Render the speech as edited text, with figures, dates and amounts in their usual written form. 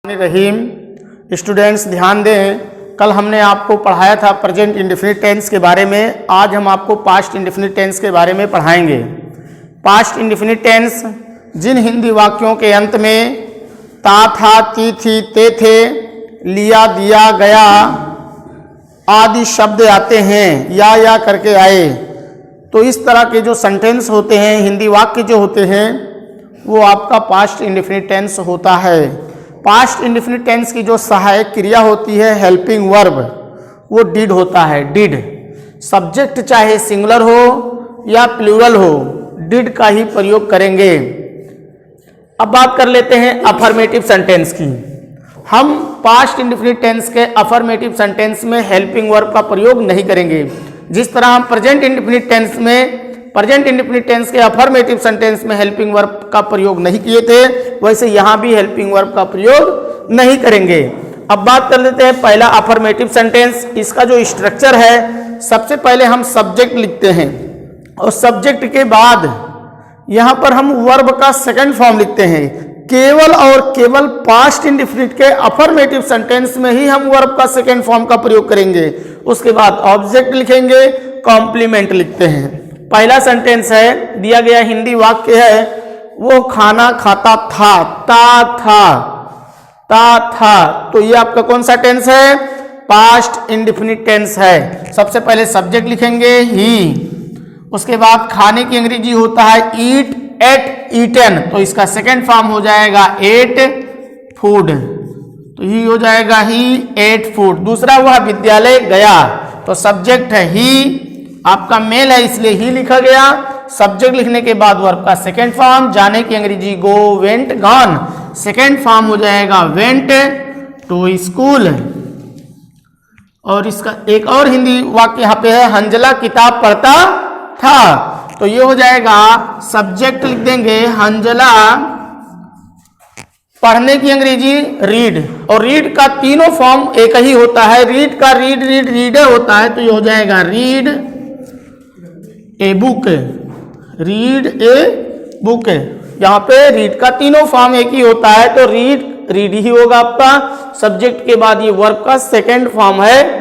रहीम। Students ध्यान दें, कल हमने आपको पढ़ाया था प्रेजेंट इंडेफिनिट टेंस के बारे में। आज हम आपको पास्ट इंडेफिनिट टेंस के बारे में पढ़ाएंगे। पास्ट इंडेफिनिट टेंस जिन हिंदी वाक्यों के अंत में ता, था, ती, थी, ते, थे, लिया, दिया, गया आदि शब्द आते हैं या करके आए, तो इस तरह के जो सेंटेंस होते हैं, हिंदी वाक्य जो होते हैं, वो आपका पास्ट इंडेफिनिट टेंस होता है। पास्ट इंडेफिनिट टेंस की जो सहायक क्रिया होती है हेल्पिंग वर्ब, वो डिड होता है। डिड सब्जेक्ट चाहे सिंगुलर हो या प्लूरल हो, डिड का ही प्रयोग करेंगे। अब बात कर लेते हैं अफर्मेटिव सेंटेंस की। हम पास्ट इंडेफिनिट टेंस के अफर्मेटिव सेंटेंस में हेल्पिंग वर्ब का प्रयोग नहीं करेंगे। जिस तरह हम प्रेजेंट इंडेफिनिट टेंस के अफर्मेटिव सेंटेंस में हेल्पिंग वर्ब का प्रयोग नहीं किए थे, वैसे यहाँ भी हेल्पिंग वर्ब का प्रयोग नहीं करेंगे। अब बात कर लेते हैं पहला अफर्मेटिव सेंटेंस। इसका जो स्ट्रक्चर है, सबसे पहले हम सब्जेक्ट लिखते हैं और सब्जेक्ट के बाद यहाँ पर हम वर्ब का सेकंड फॉर्म लिखते हैं। केवल और केवल पास्ट इंडेफिनिट के अफर्मेटिव सेंटेंस में ही हम वर्ब का सेकंड फॉर्म का प्रयोग करेंगे। उसके बाद ऑब्जेक्ट लिखेंगे, कॉम्प्लीमेंट लिखते हैं। पहला सेंटेंस है, दिया गया हिंदी वाक्य है, वो खाना खाता था, ता था, तो ये आपका कौन सा टेंस है? पास्ट इंडेफिनिट टेंस है। सबसे पहले सब्जेक्ट लिखेंगे ही, उसके बाद खाने की अंग्रेजी होता है ईट, एट, ईटन, तो इसका सेकंड फॉर्म हो जाएगा एट फूड, तो ही हो जाएगा ही एट फूड। दूसरा हुआ विद्यालय गया, तो सब्जेक्ट है ही, आपका मेल है इसलिए ही लिखा गया। सब्जेक्ट लिखने के बाद वर्ब का सेकंड फॉर्म, जाने की अंग्रेजी गो, वेंट, गॉन, सेकंड फॉर्म हो जाएगा वेंट टू स्कूल। और इसका एक और हिंदी वाक्य यहाँ पे है, हंजला किताब पढ़ता था, तो ये हो जाएगा सब्जेक्ट लिख देंगे हंजला, पढ़ने की अंग्रेजी रीड, और रीड का तीनों फॉर्म एक ही होता है। रीड का रीडर होता है, तो ये हो जाएगा read a book, read a book. यहाँ पे रीड का तीनों फॉर्म एक ही होता है, तो रीड ही होगा आपका। सब्जेक्ट के बाद ये वर्ब का सेकंड फॉर्म है